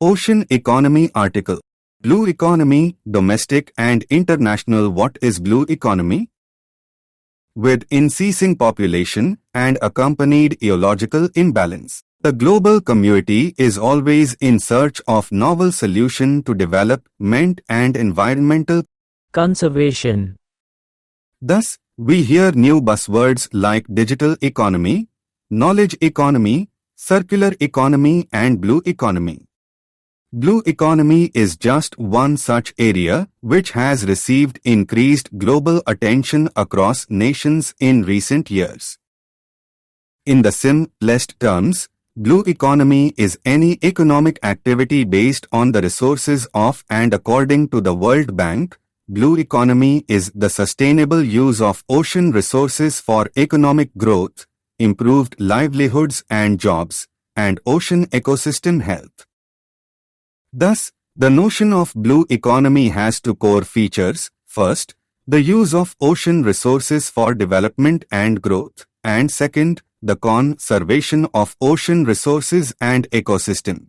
Ocean Economy article. Blue Economy, Domestic and International. What is blue economy? With increasing population and accompanied ecological imbalance, the global community is always in search of novel solutions to development and environmental conservation. Thus, we hear new buzzwords like digital economy, knowledge economy, circular economy and blue economy. Blue economy is just one such area which has received increased global attention across nations in recent years. In the simplest terms, blue economy is any economic activity based on the resources of and according to the World Bank, blue economy is the sustainable use of ocean resources for economic growth, improved livelihoods and jobs, and ocean ecosystem health. Thus, the notion of blue economy has two core features. First, the use of ocean resources for development and growth, and second, the conservation of ocean resources and ecosystem.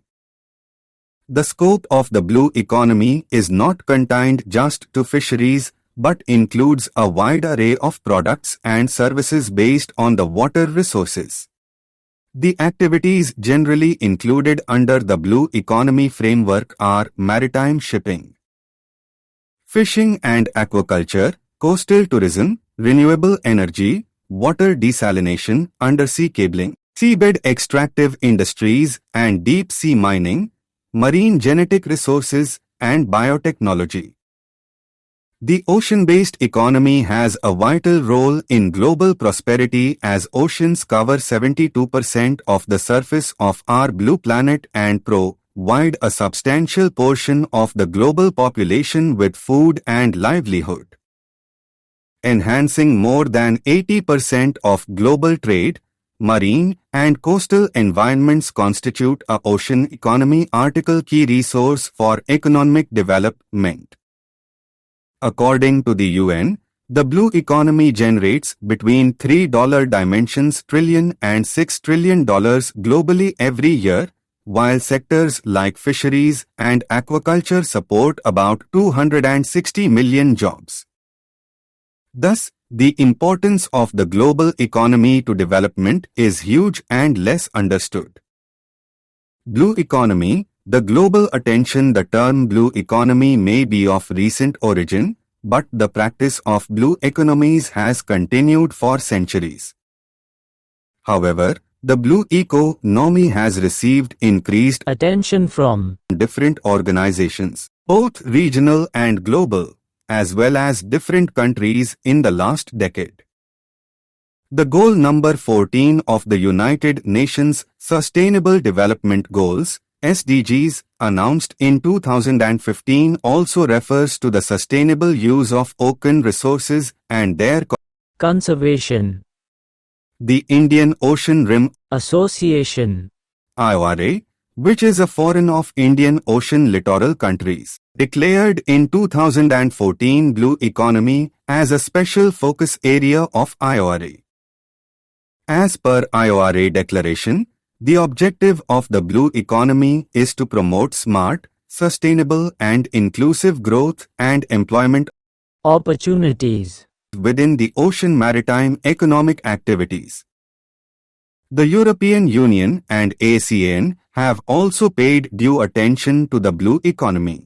The scope of the blue economy is not contained just to fisheries, but includes a wide array of products and services based on the water resources. The activities generally included under the blue economy framework are maritime shipping, fishing and aquaculture, coastal tourism, renewable energy, water desalination, undersea cabling, seabed extractive industries and deep-sea mining, marine genetic resources, and biotechnology. The ocean-based economy has a vital role in global prosperity as oceans cover 72% of the surface of our blue planet and provide a substantial portion of the global population with food and livelihood. Enhancing more than 80% of global trade, marine and coastal environments constitute a ocean economy article key resource for economic development. According to the UN, the blue economy generates between $3 dimensions trillion and $6 trillion globally every year, while sectors like fisheries and aquaculture support about 260 million jobs. Thus, the importance of the global economy to development is huge and less understood. Blue economy. The global attention. The term blue economy may be of recent origin, but the practice of blue economies has continued for centuries. However, the blue economy has received increased attention from different organizations, both regional and global, as well as different countries in the last decade. The goal number 14 of the United Nations Sustainable Development Goals SDGs, announced in 2015, also refers to the sustainable use of ocean resources and their conservation. The Indian Ocean Rim Association IORA, which is a forum of Indian Ocean littoral countries, declared in 2014 blue economy as a special focus area of IORA. As per IORA declaration, the objective of the blue economy is to promote smart, sustainable and inclusive growth and employment opportunities within the ocean maritime economic activities. The European Union and ASEAN have also paid due attention to the blue economy.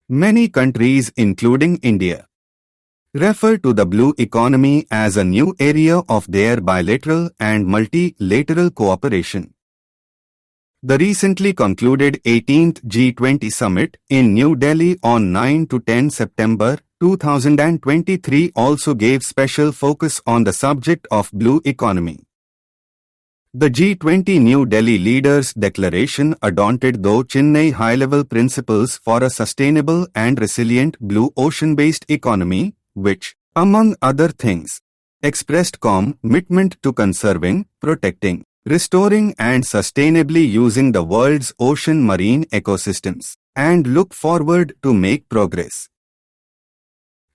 Many countries, including India, refer to the blue economy as a new area of their bilateral and multilateral cooperation. The recently concluded 18th G20 Summit in New Delhi on 9 to 10 September 2023 also gave special focus on the subject of blue economy. The G20 New Delhi Leaders Declaration adopted the Chennai high-level principles for a sustainable and resilient blue ocean-based economy, which, among other things, expressed commitment to conserving, protecting, restoring and sustainably using the world's ocean marine ecosystems, and look forward to make progress.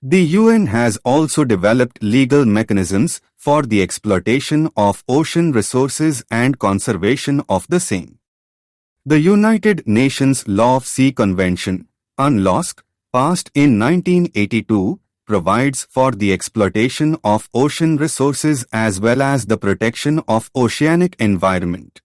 The UN has also developed legal mechanisms for the exploitation of ocean resources and conservation of the same. The United Nations Law of Sea Convention, UNLOSC, passed in 1982, provides for the exploitation of ocean resources as well as the protection of oceanic environment.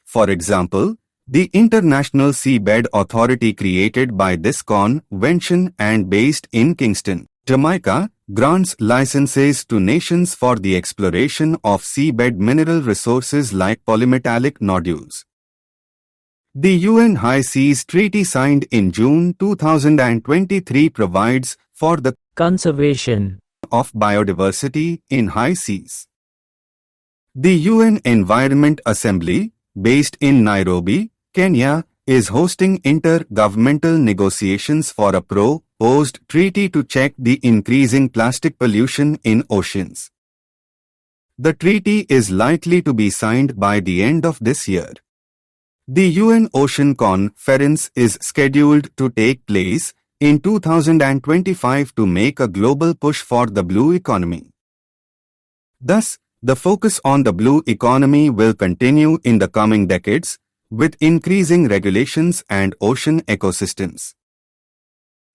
For example, the International Seabed Authority created by this convention and based in Kingston, Jamaica, grants licenses to nations for the exploration of seabed mineral resources like polymetallic nodules. The UN High Seas Treaty signed in June 2023 provides for the conservation of biodiversity in high seas. The UN Environment Assembly, based in Nairobi, Kenya, is hosting inter-governmental negotiations for a proposed treaty to check the increasing plastic pollution in oceans. The treaty is likely to be signed by the end of this year. The UN Ocean Conference is scheduled to take place in 2025 to make a global push for the blue economy. Thus, the focus on the blue economy will continue in the coming decades, with increasing regulations and ocean ecosystems.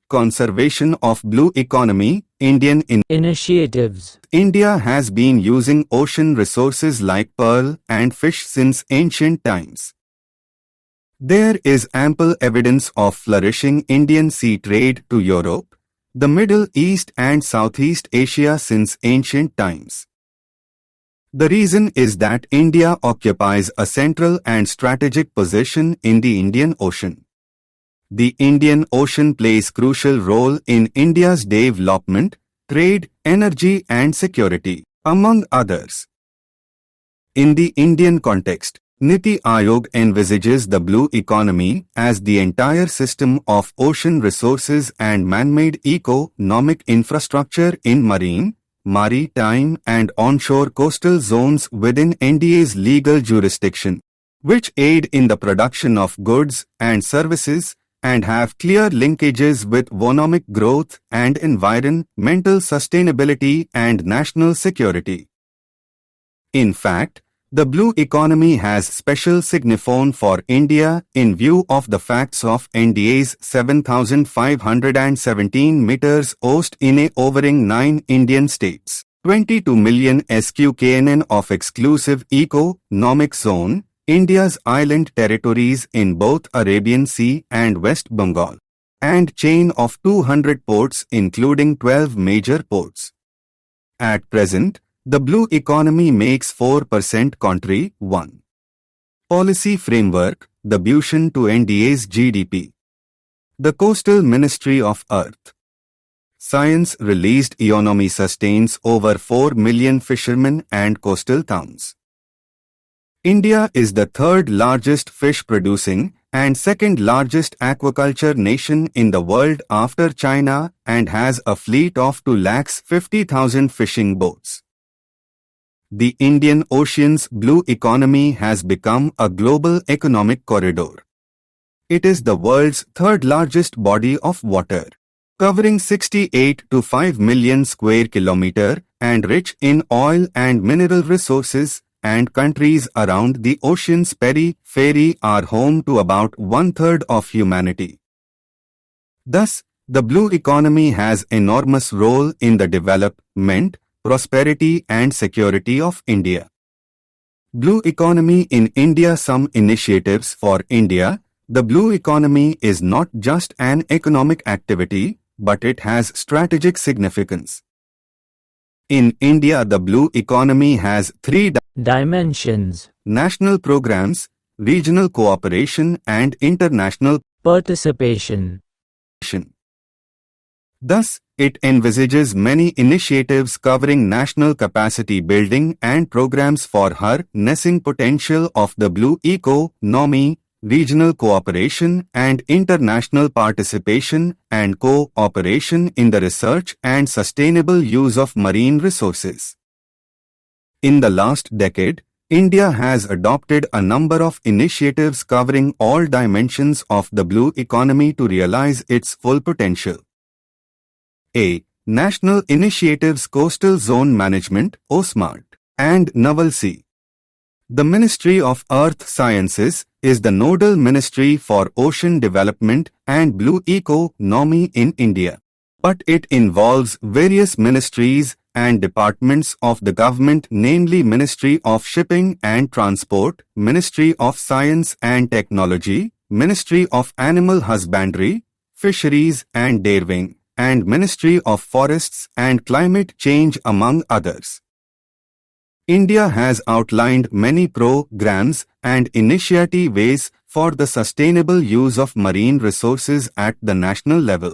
Conservation of blue economy, Indian initiatives. India has been using ocean resources like pearl and fish since ancient times. There is ample evidence of flourishing Indian sea trade to Europe, the Middle East and Southeast Asia since ancient times. The reason is that India occupies a central and strategic position in the Indian Ocean. The Indian Ocean plays a crucial role in India's development, trade, energy and security, among others. In the Indian context, Niti Aayog envisages the blue economy as the entire system of ocean resources and man-made economic infrastructure in marine, maritime and onshore coastal zones within India's legal jurisdiction, which aid in the production of goods and services and have clear linkages with economic growth and environmental sustainability and national security. In fact, the blue economy has special significance for India in view of the facts of India's 7,517 meters coast in a covering 9 Indian states, 22 million sq.km of exclusive economic zone, India's island territories in both Arabian Sea and West Bengal, and chain of 200 ports including 12 major ports. At present, the blue economy makes 4% country 1. Policy framework, the Bhushan to NDA's GDP. The Coastal Ministry of Earth Science released economy sustains over 4 million fishermen and coastal towns. India is the third largest fish producing and second largest aquaculture nation in the world after China and has a fleet of 250,000 fishing boats. The Indian Ocean's blue economy has become a global economic corridor. It is the world's third largest body of water, covering 68 to 5 million square kilometers and rich in oil and mineral resources, and countries around the ocean's periphery are home to about one-third of humanity. Thus, the blue economy has enormous role in the development, prosperity and security of India. Blue economy in India. Some initiatives for India. The blue economy is not just an economic activity, but it has strategic significance. In India, the blue economy has 3 dimensions: national programs, regional cooperation and international participation. Thus, it envisages many initiatives covering national capacity building and programs for harnessing potential of the blue economy, regional cooperation and international participation and cooperation in the research and sustainable use of marine resources. In the last decade, India has adopted a number of initiatives covering all dimensions of the blue economy to realize its full potential. A. National Initiatives Coastal Zone Management (OSMART) and Naval Sea The Ministry of Earth Sciences is the nodal ministry for ocean development and blue economy in India. But it involves various ministries and departments of the government, namely Ministry of Shipping and Transport, Ministry of Science and Technology, Ministry of Animal Husbandry, Fisheries and Dairying, and Ministry of Forests and Climate Change, among others. India has outlined many programs and initiatives for the sustainable use of marine resources at the national level.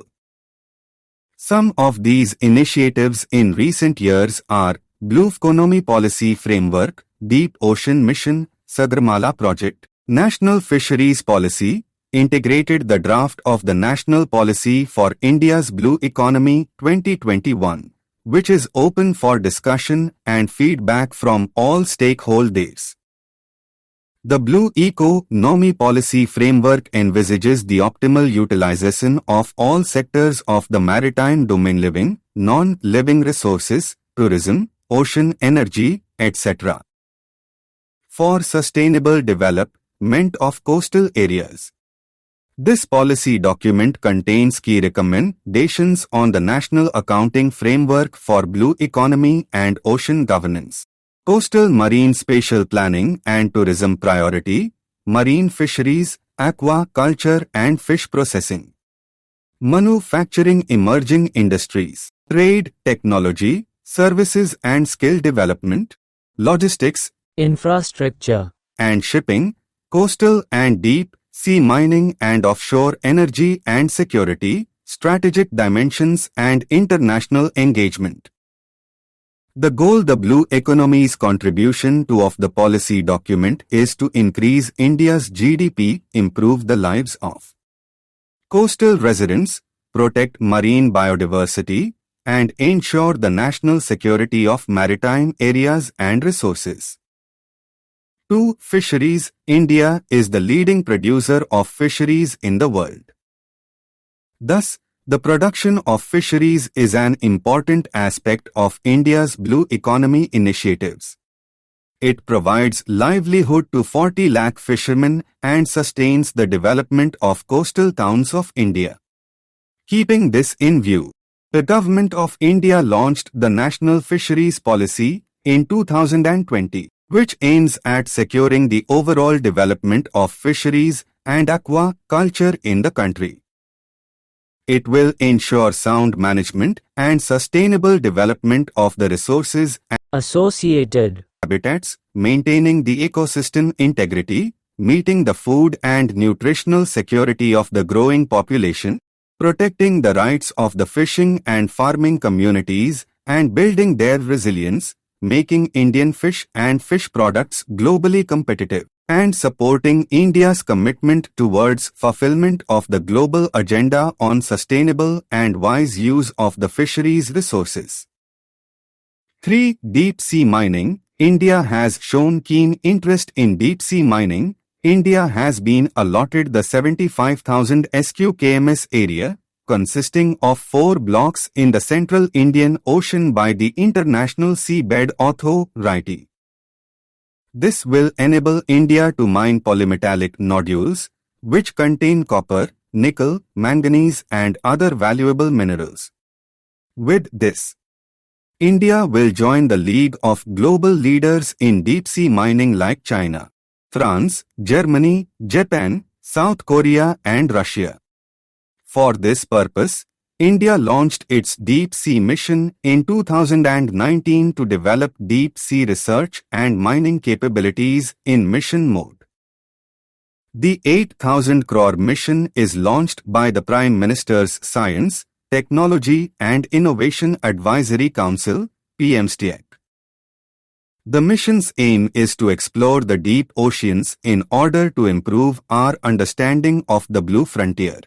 Some of these initiatives in recent years are Blue Economy Policy Framework, Deep Ocean Mission, Sagarmala Project, National Fisheries Policy, integrated the draft of the National Policy for India's Blue Economy 2021, which is open for discussion and feedback from all stakeholders. The Blue Economy Policy Framework envisages the optimal utilization of all sectors of the maritime domain: living, non-living resources, tourism, ocean energy, etc. for sustainable development of coastal areas. This policy document contains key recommendations on the National Accounting Framework for Blue Economy and Ocean Governance, coastal marine spatial planning and tourism priority, marine fisheries, aquaculture and fish processing, manufacturing, emerging industries, trade, technology, services and skill development, logistics, infrastructure, and shipping, coastal and deep sea mining and offshore energy and security, strategic dimensions and international engagement. The goal the Blue Economy's contribution to of the policy document is to increase India's GDP, improve the lives of coastal residents, protect marine biodiversity, and ensure the national security of maritime areas and resources. 2. Fisheries. India is the leading producer of fisheries in the world. Thus, the production of fisheries is an important aspect of India's Blue Economy initiatives. It provides livelihood to 40 lakh fishermen and sustains the development of coastal towns of India. Keeping this in view, the Government of India launched the National Fisheries Policy in 2020. Which aims at securing the overall development of fisheries and aquaculture in the country. It will ensure sound management and sustainable development of the resources and associated habitats, maintaining the ecosystem integrity, meeting the food and nutritional security of the growing population, protecting the rights of the fishing and farming communities, and building their resilience, making Indian fish and fish products globally competitive, and supporting India's commitment towards fulfillment of the global agenda on sustainable and wise use of the fisheries resources. 3. Deep sea mining. India has shown keen interest in deep sea mining. India has been allotted the 75,000 sq.km area, consisting of 4 blocks in the central Indian Ocean by the International Seabed Authority. This will enable India to mine polymetallic nodules, which contain copper, nickel, manganese and other valuable minerals. With this, India will join the league of global leaders in deep-sea mining like China, France, Germany, Japan, South Korea and Russia. For this purpose, India launched its Deep Sea Mission in 2019 to develop deep sea research and mining capabilities in mission mode. The 8,000 crore mission is launched by the Prime Minister's Science, Technology and Innovation Advisory Council, PMSTEC. The mission's aim is to explore the deep oceans in order to improve our understanding of the blue frontier.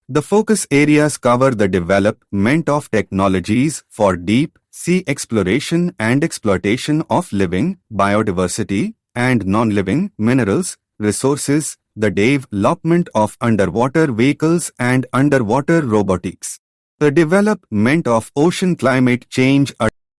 The focus areas cover the development of technologies for deep sea exploration and exploitation of living, biodiversity, and non-living minerals, resources, the development of underwater vehicles and underwater robotics, the development of ocean climate change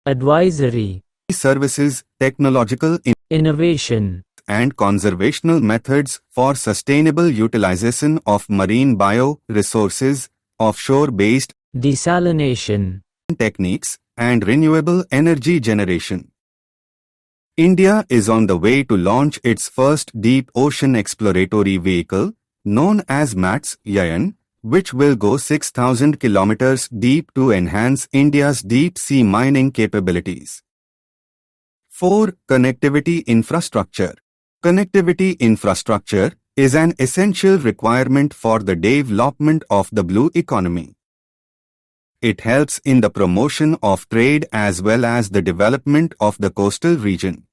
advisory, services, technological innovation, and conservational methods for sustainable utilization of marine bio-resources, offshore-based desalination, techniques, and renewable energy generation. India is on the way to launch its first deep ocean exploratory vehicle, known as MATS-YAN, which will go 6,000 kilometers deep to enhance India's deep-sea mining capabilities. 4. Connectivity infrastructure. Connectivity infrastructure is an essential requirement for the development of the blue economy. It helps in the promotion of trade as well as the development of the coastal region.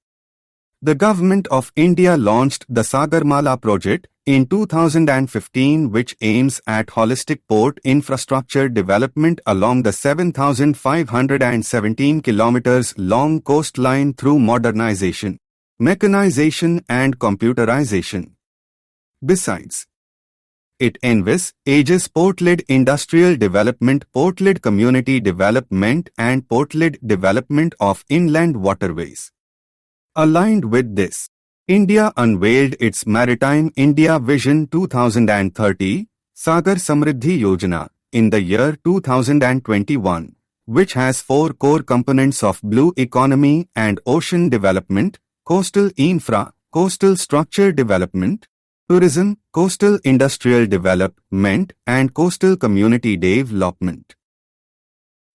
The Government of India launched the Sagarmala project in 2015, which aims at holistic port infrastructure development along the 7,517 kilometers long coastline through modernization, mechanization and computerization. Besides, it envisages port-led industrial development, port-led community development and port-led development of inland waterways. Aligned with this, India unveiled its Maritime India Vision 2030, Sagar Samriddhi Yojana, in the year 2021, which has 4 core components of blue economy and ocean development: coastal infra, coastal structure development, tourism, coastal industrial development, and coastal community development.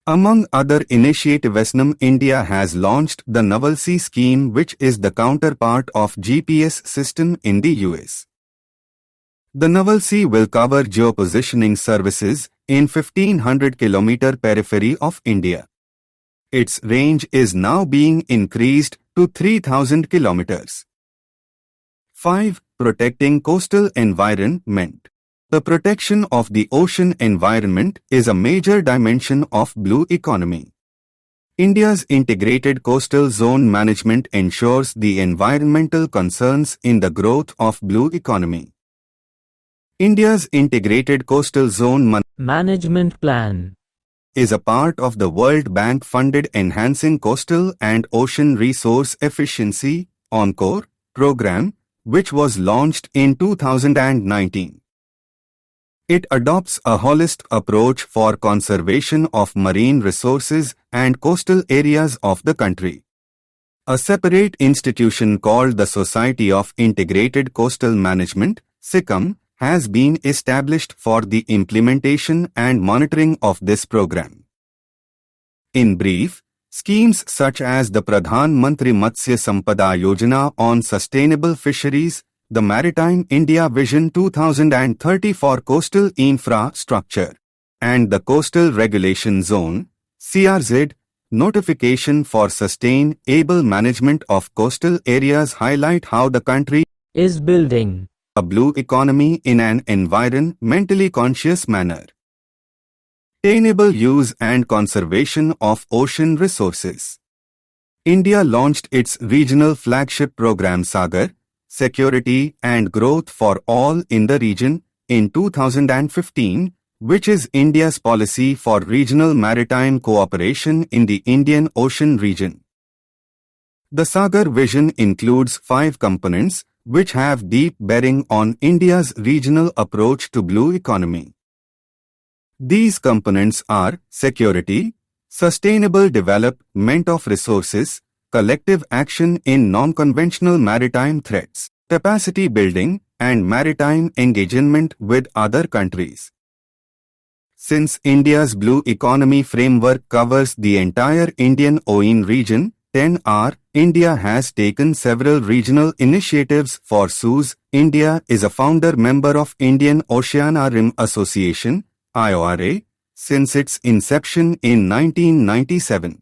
Among other initiatives, India has launched the Naval Sea scheme, which is the counterpart of GPS system in the US. The Naval Sea will cover geopositioning services in 1,500 km periphery of India. Its range is now being increased to 3,000 kilometers. 5. Protecting coastal environment. The protection of the ocean environment is a major dimension of blue economy. India's integrated coastal zone management ensures the environmental concerns in the growth of blue economy. India's integrated coastal zone management plan is a part of the World Bank-funded Enhancing Coastal and Ocean Resource Efficiency (ENCORE) program, which was launched in 2019. It adopts a holistic approach for conservation of marine resources and coastal areas of the country. A separate institution called the Society of Integrated Coastal Management (SICM) has been established for the implementation and monitoring of this program. In brief, schemes such as the Pradhan Mantri Matsya Sampada Yojana on sustainable fisheries, the Maritime India Vision 2030 for coastal infrastructure, and the Coastal Regulation Zone (CRZ) notification for sustainable management of coastal areas highlight how the country is building a blue economy in an environmentally conscious manner. Sustainable use and conservation of ocean resources. India launched its regional flagship program Sagar, Security and Growth for All in the region, in 2015, which is India's policy for regional maritime cooperation in the Indian Ocean region. The Sagar vision includes 5 components, which have deep bearing on India's regional approach to blue economy. These components are security, sustainable development of resources, collective action in non-conventional maritime threats, capacity building, and maritime engagement with other countries. Since India's blue economy framework covers the entire Indian Ocean region, 10R, India has taken several regional initiatives for SUS. India is a founder member of Indian Oceania Rim Association, IORA, since its inception in 1997.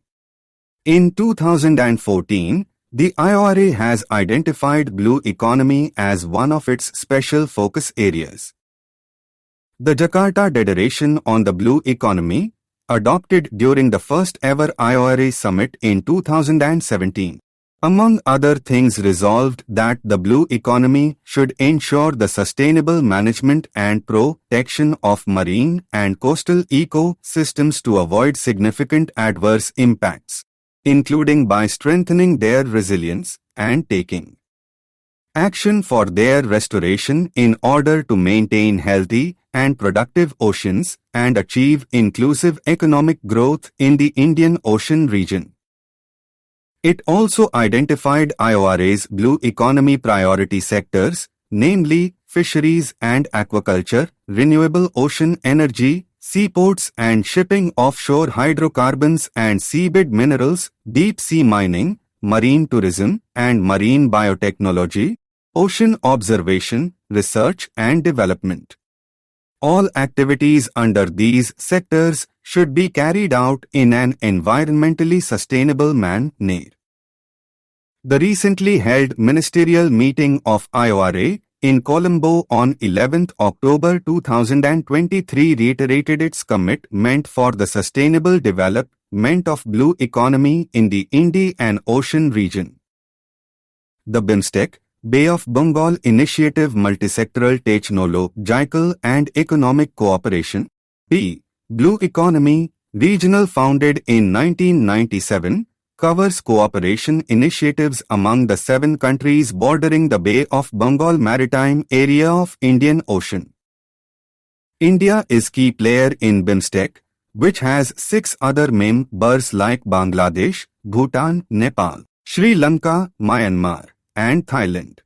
In 2014, the IORA has identified blue economy as one of its special focus areas. The Jakarta Declaration on the Blue Economy, adopted during the first ever IORA summit in 2017, among other things resolved that the blue economy should ensure the sustainable management and protection of marine and coastal ecosystems to avoid significant adverse impacts, including by strengthening their resilience and taking action for their restoration in order to maintain healthy and productive oceans and achieve inclusive economic growth in the Indian Ocean region. It also identified IORA's blue economy priority sectors, namely fisheries and aquaculture, renewable ocean energy, seaports and shipping, offshore hydrocarbons and seabed minerals, deep sea mining, marine tourism and marine biotechnology, ocean observation, research and development. All activities under these sectors should be carried out in an environmentally sustainable manner. The recently held ministerial meeting of IORA in Colombo on 11 October 2023 reiterated its commitment for the sustainable development of blue economy in the Indian Ocean region. The BIMSTEC, Bay of Bengal Initiative Multisectoral Technological and Economic Cooperation, B. Blue Economy, regional founded in 1997, covers cooperation initiatives among the 7 countries bordering the Bay of Bengal maritime area of Indian Ocean. India is key player in BIMSTEC, which has 6 other members like Bangladesh, Bhutan, Nepal, Sri Lanka, Myanmar, and Thailand.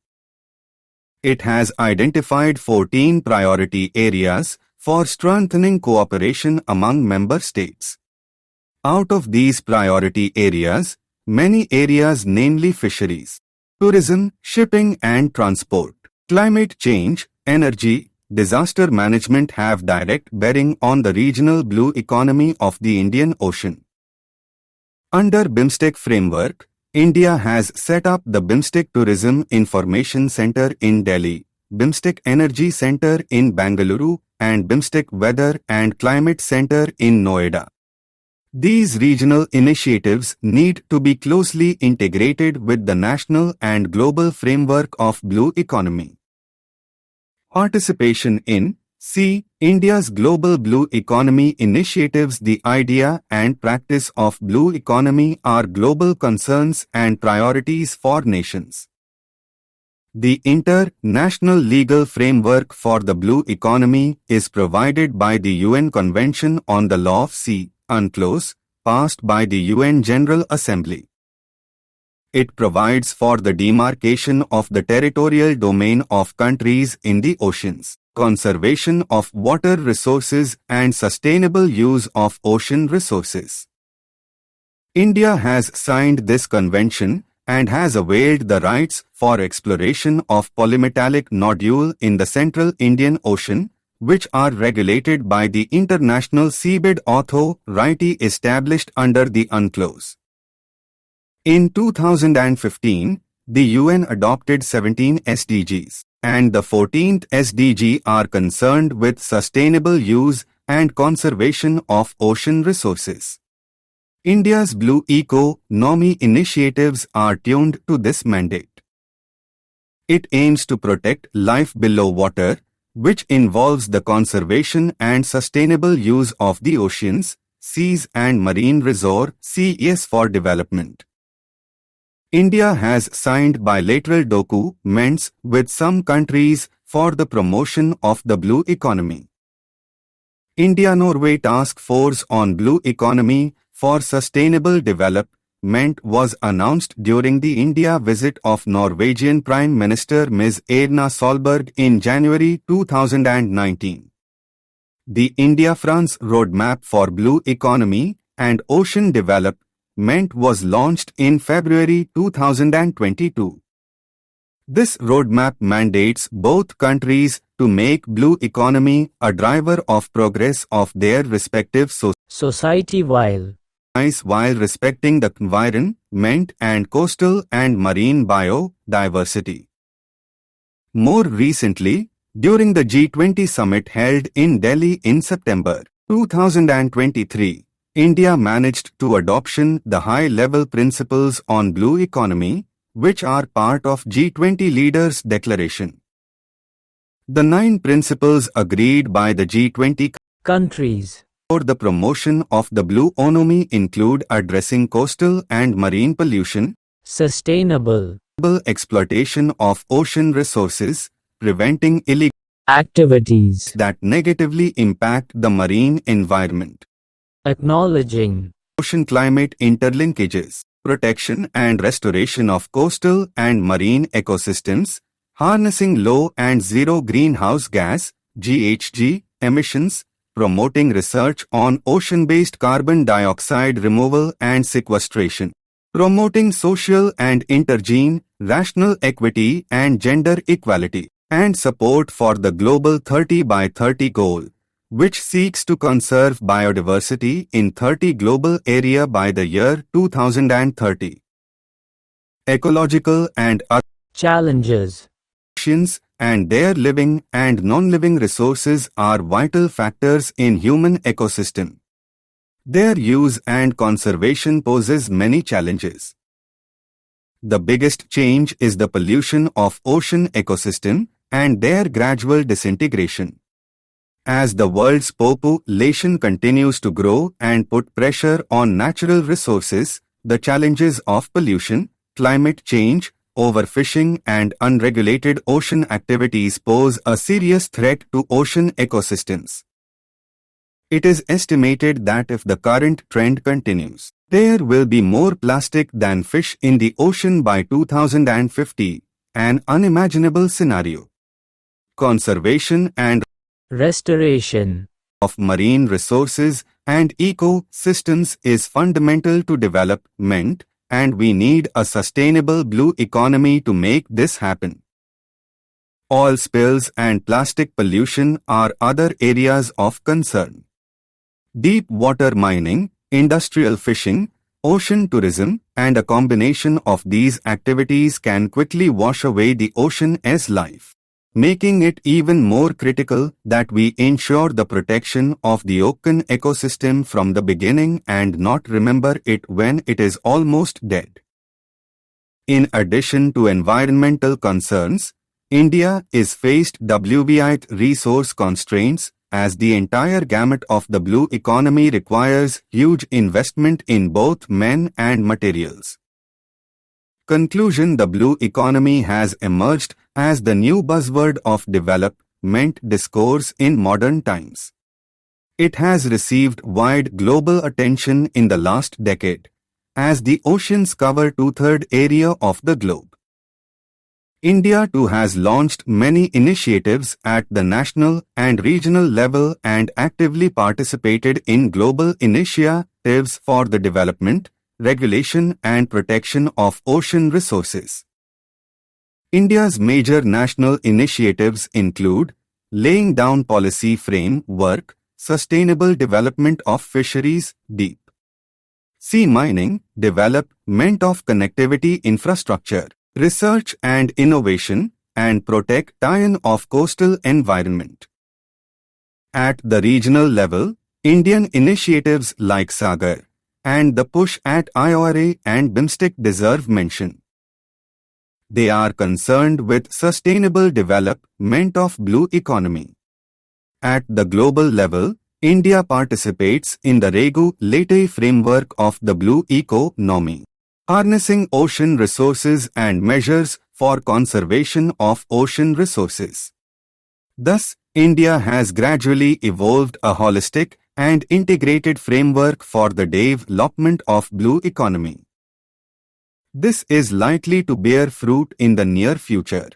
It has identified 14 priority areas for strengthening cooperation among member states. Out of these priority areas, many areas, namely fisheries, tourism, shipping and transport, climate change, energy, disaster management, have direct bearing on the regional blue economy of the Indian Ocean. Under BIMSTEC framework, India has set up the BIMSTEC Tourism Information Center in Delhi, BIMSTEC Energy Center in Bengaluru, and BIMSTEC Weather and Climate Center in Noida. These regional initiatives need to be closely integrated with the national and global framework of blue economy. Participation in C. India's Global Blue Economy Initiatives. The idea and practice of blue economy are global concerns and priorities for nations. The international legal framework for the blue economy is provided by the UN Convention on the Law of Sea, UNCLOS, passed by the UN General Assembly. It provides for the demarcation of the territorial domain of countries in the oceans, conservation of water resources and sustainable use of ocean resources. India has signed this convention and has availed the rights for exploration of polymetallic nodule in the central Indian Ocean, which are regulated by the International Seabed Authority established under the UNCLOS. In 2015, the UN adopted 17 SDGs, and the 14th SDG are concerned with sustainable use and conservation of ocean resources. India's blue economy initiatives are tuned to this mandate. It aims to protect life below water, which involves the conservation and sustainable use of the oceans, seas and marine resources for development. India has signed bilateral documents with some countries for the promotion of the blue economy. India-Norway Task Force on Blue Economy for Sustainable Development was announced during the India visit of Norwegian Prime Minister Ms. Erna Solberg in January 2019. The India-France Roadmap for Blue Economy and Ocean Development was launched in February 2022. This roadmap mandates both countries to make blue economy a driver of progress of their respective society while respecting the environment and coastal and marine biodiversity. More recently, during the G20 summit held in Delhi in September 2023, India managed to adoption the high-level principles on blue economy, which are part of G20 leaders' declaration. The 9 principles agreed by the G20 countries For the promotion of the blue economy include addressing coastal and marine pollution, sustainable exploitation of ocean resources, preventing illegal activities, that negatively impact the marine environment, acknowledging ocean climate interlinkages, protection and restoration of coastal and marine ecosystems, harnessing low and zero greenhouse gas (GHG) emissions, promoting research on ocean-based carbon dioxide removal and sequestration, promoting social and intergenerational equity and gender equality, and support for the Global 30 by 30 goal, which seeks to conserve biodiversity in 30 global area by the year 2030. Ecological and other challenges, oceans and their living and non-living resources are vital factors in human ecosystem. Their use and conservation poses many challenges. The biggest change is the pollution of ocean ecosystem and their gradual disintegration. As the world's population continues to grow and put pressure on natural resources, the challenges of pollution, climate change, overfishing and unregulated ocean activities pose a serious threat to ocean ecosystems. It is estimated that if the current trend continues, there will be more plastic than fish in the ocean by 2050, an unimaginable scenario. Conservation and restoration of marine resources and ecosystems is fundamental to development, and we need a sustainable blue economy to make this happen. Oil spills and plastic pollution are other areas of concern. Deep water mining, industrial fishing, ocean tourism, and a combination of these activities can quickly wash away the ocean's life, making it even more critical that we ensure the protection of the ocean ecosystem from the beginning and not remember it when it is almost dead. In addition to environmental concerns, India is faced with resource constraints, as the entire gamut of the blue economy requires huge investment in both men and materials. Conclusion: the blue economy has emerged as the new buzzword of development discourse in modern times. It has received wide global attention in the last decade, as the oceans cover two-thirds area of the globe. India too has launched many initiatives at the national and regional level and actively participated in global initiatives for the development, regulation and protection of ocean resources. India's major national initiatives include laying down policy framework, sustainable development of fisheries, deep sea mining, development of connectivity infrastructure, research and innovation, and protection of coastal environment. At the regional level, Indian initiatives like Sagar and the push at IORA and BIMSTEC deserve mention. They are concerned with sustainable development of blue economy. At the global level, India participates in the regulatory framework of the blue economy, harnessing ocean resources and measures for conservation of ocean resources. Thus, India has gradually evolved a holistic and integrated framework for the development of blue economy. This is likely to bear fruit in the near future.